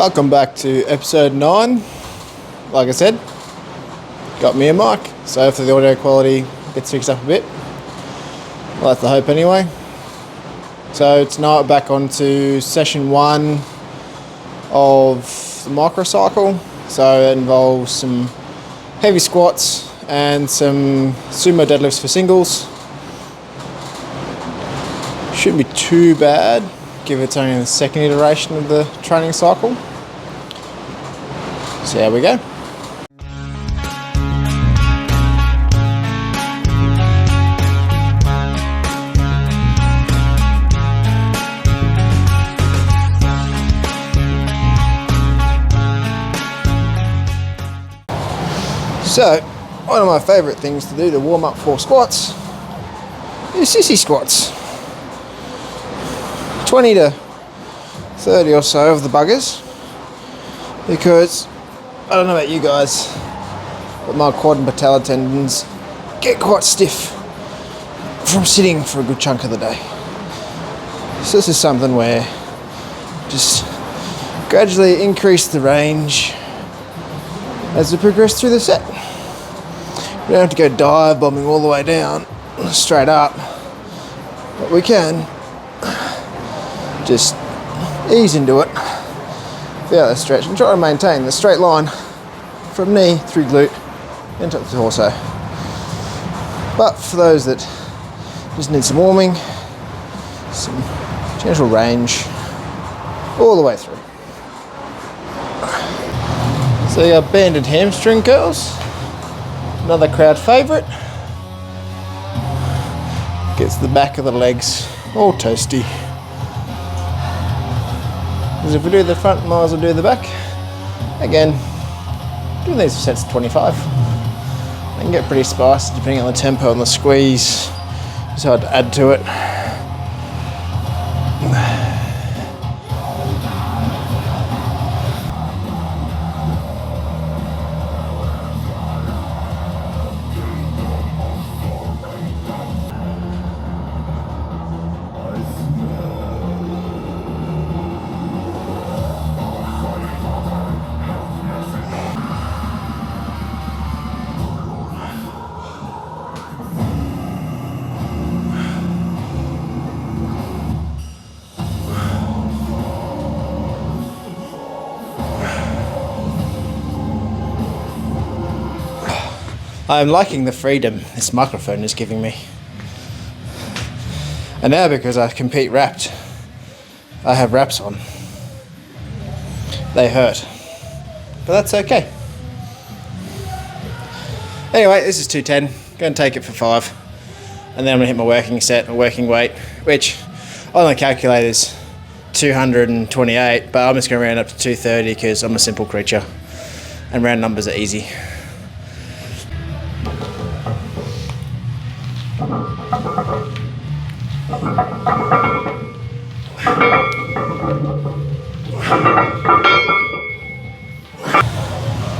Welcome back to episode 9. Like I said, got me a mic, so hopefully the audio quality gets fixed up a bit. Well, that's the hope anyway. So tonight we're back on to session 1 of the microcycle. So it involves some heavy squats and some sumo deadlifts for singles. Shouldn't be too bad, given it's only the second iteration of the training cycle. So here we go. So, one of my favourite things to do to warm up for squats is sissy squats. 20 to 30 or so of the buggers, because I don't know about you guys, but my quad and patella tendons get quite stiff from sitting for a good chunk of the day. So this is something where just gradually increase the range as we progress through the set. We don't have to go dive bombing all the way down straight up, but we can just ease into it without that stretch and try to maintain the straight line from knee through glute into the torso. But for those that just need some warming, some gentle range all the way through. So you got banded hamstring curls, another crowd favourite. Gets the back of the legs all toasty. Because if we do the front, might as well do the back. Again, doing these sets of 25. They can get pretty spicy depending on the tempo and the squeeze. It's hard to add to it. I'm liking the freedom this microphone is giving me. And now because I compete wrapped, I have wraps on. They hurt, but that's okay. Anyway, this is 210, going to take it for 5. And then I'm going to hit my working set, my working weight, which on the calculator is 228, but I'm just going to round up to 230 because I'm a simple creature and round numbers are easy.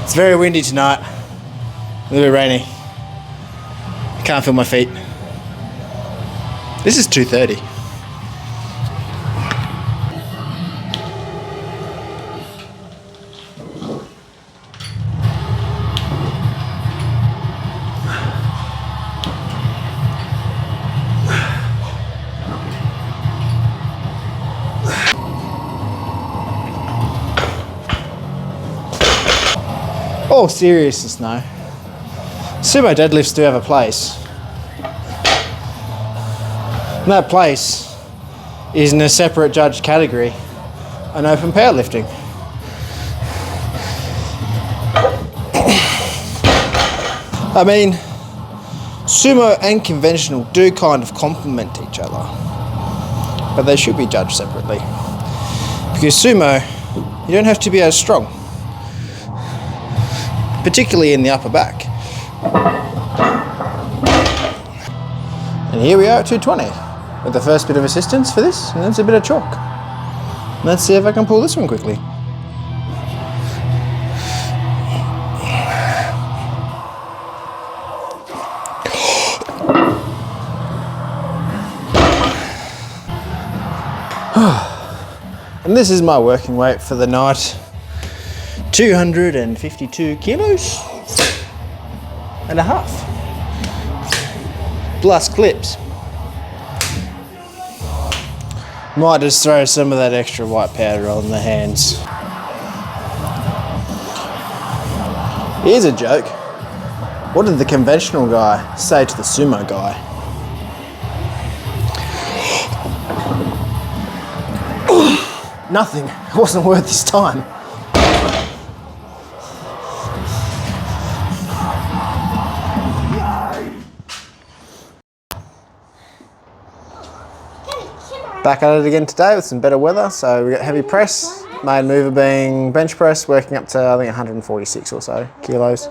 It's very windy tonight, a little bit rainy. I can't feel my feet. This is 230. All seriousness now, sumo deadlifts do have a place. And that place is in a separate judged category, an open powerlifting. I mean, sumo and conventional do kind of complement each other, but they should be judged separately. Because sumo, you don't have to be as strong, particularly in the upper back. And here we are at 220 with the first bit of assistance for this, and that's a bit of chalk. Let's see if I can pull this one quickly. And this is my working weight for the night. 252 kilos and a half. Plus clips. Might just throw some of that extra white powder on the hands. Here's a joke. What did the conventional guy say to the sumo guy? Nothing. It wasn't worth his time. Back at it again today with some better weather. So we got heavy press, main mover being bench press, working up to I think 146 or so kilos.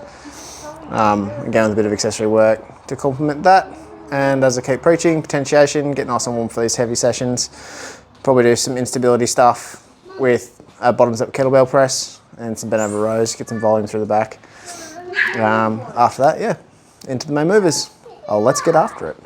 Again with a bit of accessory work to complement that. And as I keep preaching, potentiation, get nice and warm for these heavy sessions. Probably do some instability stuff with a bottoms up kettlebell press and some bent over rows, get some volume through the back. After that, yeah, into the main movers. Oh, let's get after it.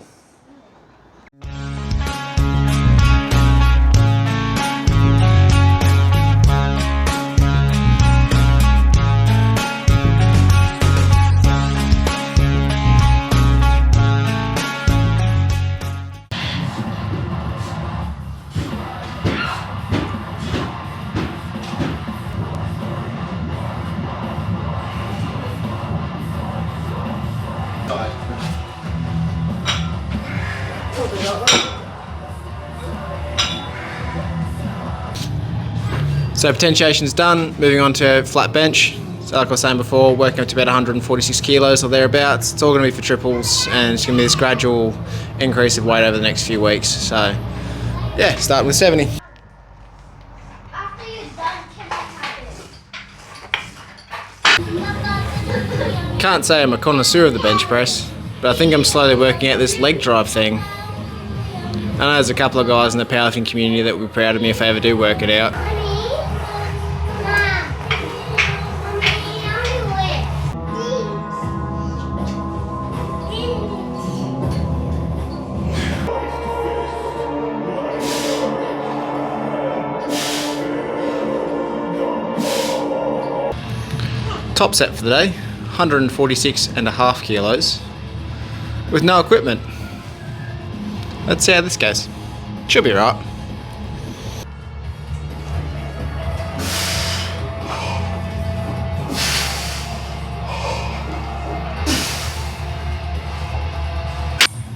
So potentiation's done, moving on to flat bench. So like I was saying before, working up to about 146 kilos or thereabouts. It's all going to be for triples and it's going to be this gradual increase of weight over the next few weeks. So yeah, starting with 70. After you're done, can Can't say I'm a connoisseur of the bench press, but I think I'm slowly working out this leg drive thing. I know there's a couple of guys in the powerlifting community that would be proud of me if I ever do work it out. Top set for the day, 146.5 kilos with no equipment. Let's see how this goes. Should be right.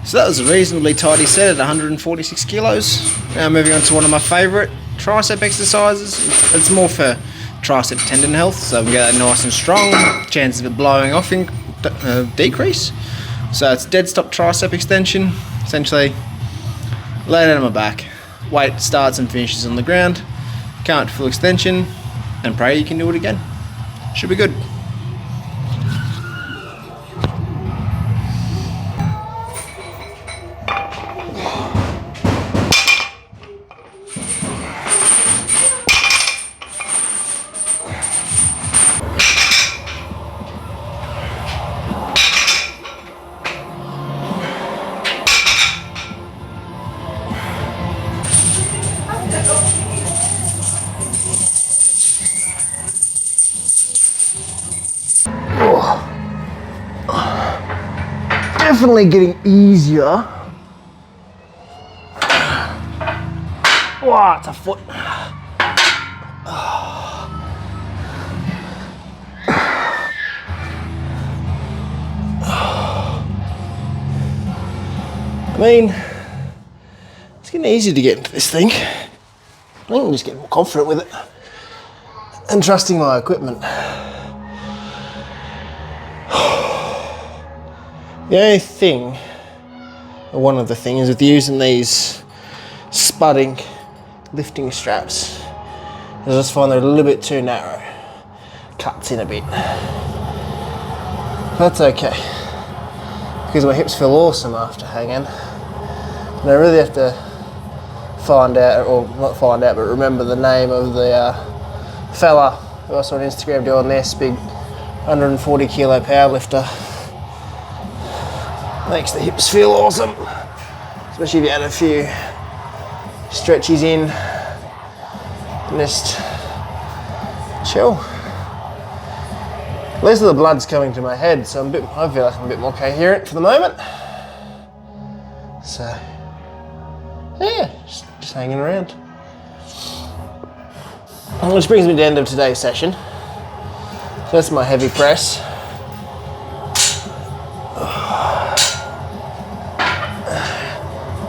So that was a reasonably tidy set at 146 kilos. Now moving on to one of my favourite tricep exercises. It's more for tricep tendon health, so we get that nice and strong. Chances of it blowing off decrease. So it's dead stop tricep extension. Essentially, lay down on my back. Weight starts and finishes on the ground. Count to full extension, and pray you can do it again. Should be good. Definitely getting easier. Wow, it's a foot. I mean, it's getting easier to get into this thing. I think I'm just getting more confident with it and trusting my equipment. The only thing, or one of the things with using these spudding lifting straps, is I just find they're a little bit too narrow. Cuts in a bit. That's okay, because my hips feel awesome after hanging. And I really have to find out, or not find out, but remember the name of the fella who I saw on Instagram doing this, big 140 kilo powerlifter. Makes the hips feel awesome, especially if you add a few stretchies in and just chill. At least the blood's coming to my head, so I feel like I'm a bit more coherent for the moment. So, yeah, just hanging around. Which brings me to the end of today's session. So that's my heavy press.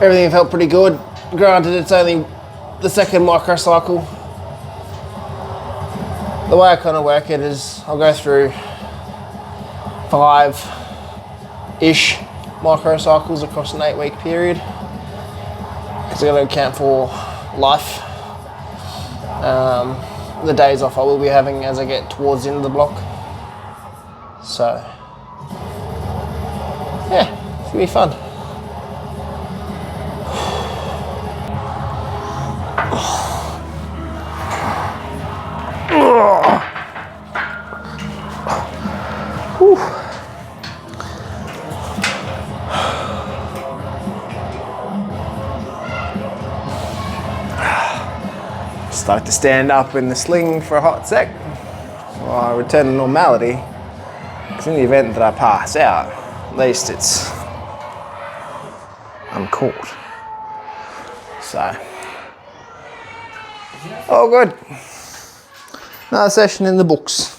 Everything felt pretty good. Granted, it's only the second microcycle. The way I kind of work it is I'll go through 5-ish microcycles across an 8-week period. Because I got to account for life. The days off I will be having as I get towards the end of the block. So, yeah, it's gonna be fun. Start to stand up in the sling for a hot sec while I return to normality, because in the event that I pass out, at least I'm caught. So, all good. Another session in the books.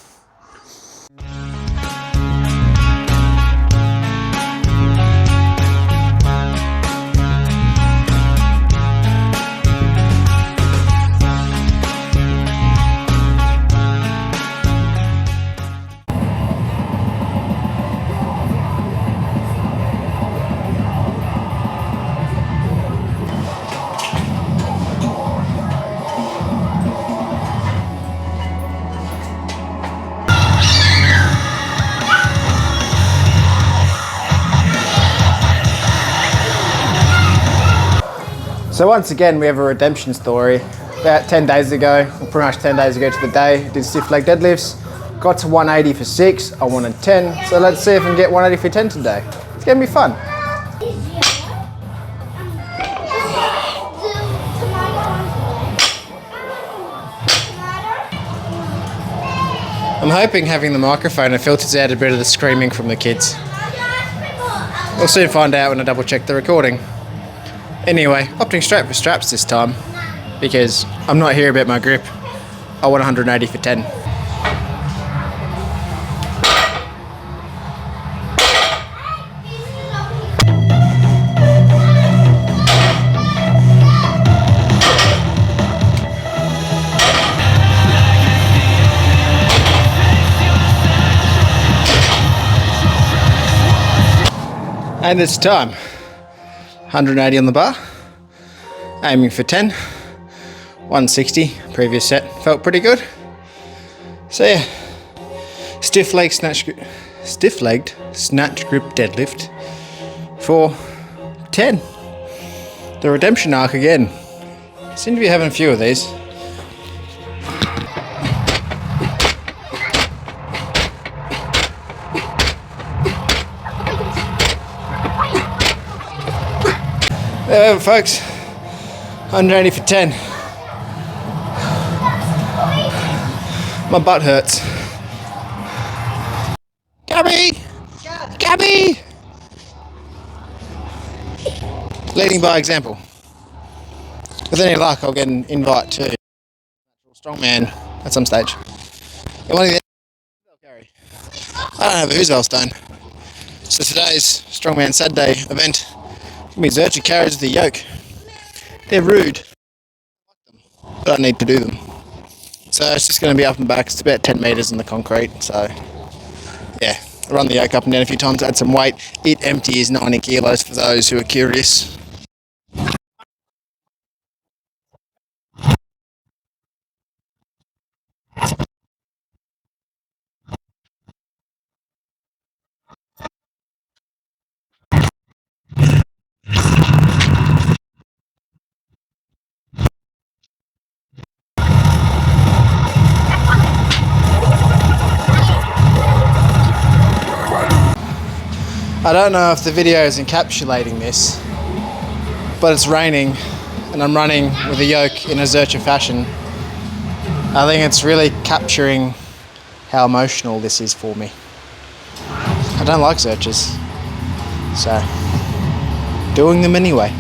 So once again, we have a redemption story. About 10 days ago, or pretty much 10 days ago to the day, did stiff leg deadlifts, got to 180 for 6, I wanted 10, so let's see if I can get 180 for 10 today. It's gonna be fun. I'm hoping having the microphone, it filters out a bit of the screaming from the kids. We'll soon find out when I double check the recording. Anyway, opting straight for straps this time, because I'm not here about my grip. I want 180 for 10. And it's time. 180 on the bar, aiming for 10, 160, previous set, felt pretty good. So yeah, stiff-legged snatch grip deadlift for 10. The redemption arc again. Seem to be having a few of these. There we have it, folks. 180 for 10. My butt hurts. Gabby! Gabby! Leading by example. With any luck, I'll get an invite to strongman at some stage. I don't have a Who's Stone. So today's Strongman Saturday event. Me Zercher carries the yoke. They're rude, but I need to do them. So it's just going to be up and back. It's about 10 metres in the concrete. So yeah, I run the yoke up and down a few times, add some weight. It empty is 90 kilos for those who are curious. I don't know if the video is encapsulating this, but it's raining and I'm running with a yoke in a Zercher fashion. I think it's really capturing how emotional this is for me. I don't like searches, so doing them anyway.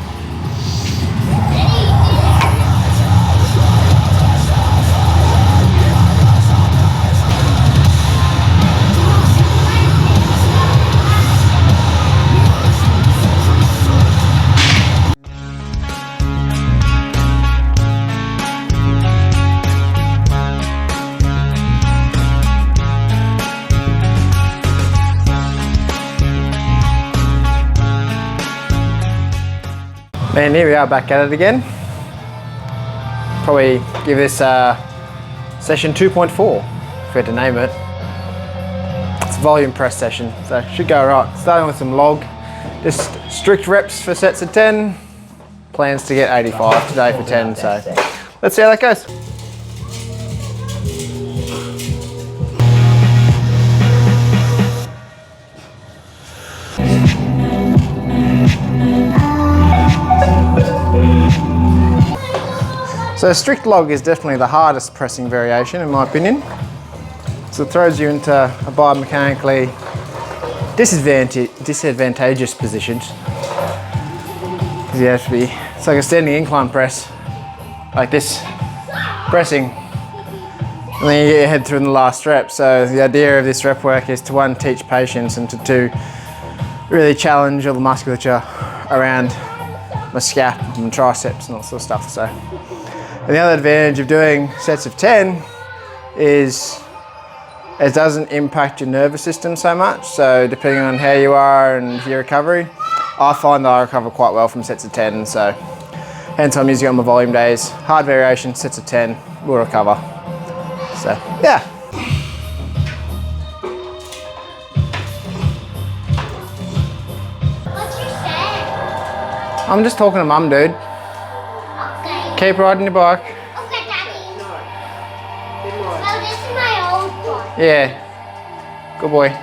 And here we are back at it again. Probably give this session 2.4, if we had to name it. It's a volume press session, so it should go right. Starting with some log, just strict reps for sets of 10. Plans to get 85 today for 10, so let's see how that goes. So strict log is definitely the hardest pressing variation in my opinion. So it throws you into a biomechanically disadvantageous position. You have to be, it's like a standing incline press, like this, pressing, and then you get your head through in the last rep. So the idea of this rep work is to one, teach patience, and to two, really challenge all the musculature around my scap and triceps and all sorts of stuff. So. And the other advantage of doing sets of 10 is it doesn't impact your nervous system so much. So depending on how you are and your recovery, I find that I recover quite well from sets of 10. So hence I'm using it on my volume days. Hard variation, sets of 10, will recover. So yeah. What's your set? I'm just talking to mum, dude. Keep riding your bike. Okay, Daddy. No, this is my old one. Yeah. Good boy. No,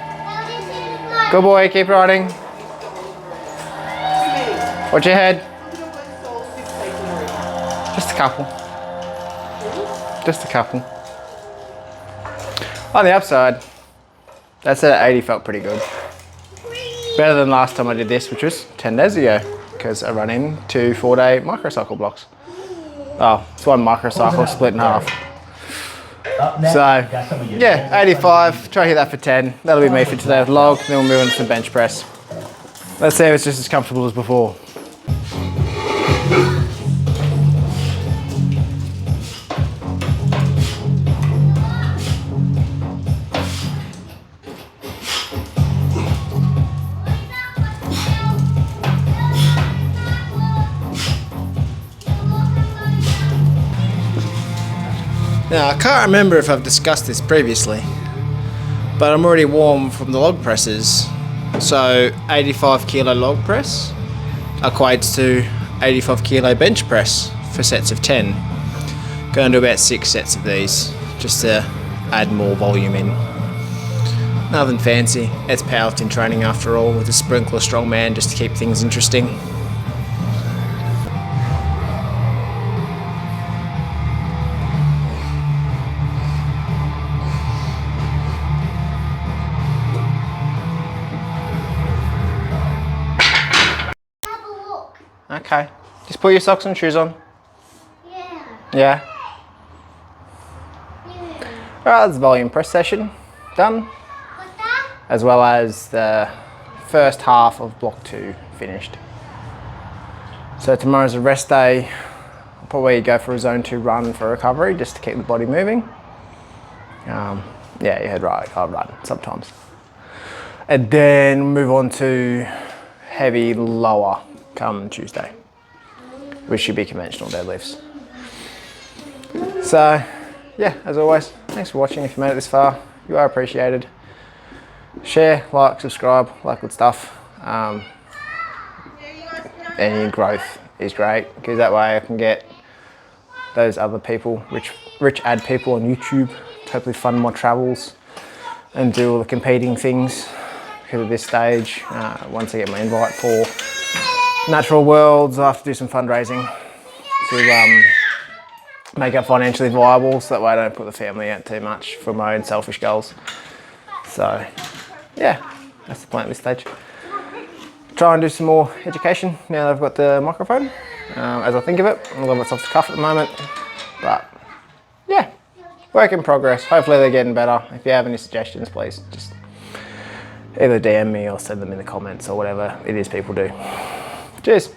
this is my... Good boy, keep riding. Watch your head. Just a couple. Just a couple. On the upside, that set at 80 felt pretty good. Better than last time I did this, which was 10 days ago, because I run in 2 4-day microcycle blocks. Oh, it's one microcycle split in half. So, yeah, 85, try to hit that for 10. That'll be me for today with log, then we'll move on to some bench press. Let's see if it's just as comfortable as before. Now, I can't remember if I've discussed this previously, but I'm already warm from the log presses. So 85 kilo log press equates to 85 kilo bench press for sets of 10. Going to about 6 sets of these just to add more volume in. Nothing fancy, it's powerlifting training after all, with a sprinkle of strongman just to keep things interesting. Okay, just put your socks and shoes on. Yeah. Yeah? Yeah. Alright, that's the volume press session done. What's that? As well as the first half of block 2 finished. So tomorrow's a rest day. I'll probably go for a zone 2 run for recovery just to keep the body moving. Yeah, you heard right, I'll run sometimes. And then move on to heavy lower come Tuesday, which should be conventional deadlifts. So yeah, as always, thanks for watching. If you made it this far, you are appreciated. Share, like, subscribe, like good stuff. Any growth is great, because that way I can get those other people, rich ad people on YouTube, to hopefully fund my travels and do all the competing things. Because at this stage, once I get my invite for Natural Worlds, I have to do some fundraising to make it financially viable, so that way I don't put the family out too much for my own selfish goals. So yeah, that's the plan at this stage. Try and do some more education now that I've got the microphone. As I think of it, I'm a little bit off the cuff at the moment, but yeah, work in progress. Hopefully they're getting better. If you have any suggestions, please just either DM me or send them in the comments or whatever it is people do. Cheers.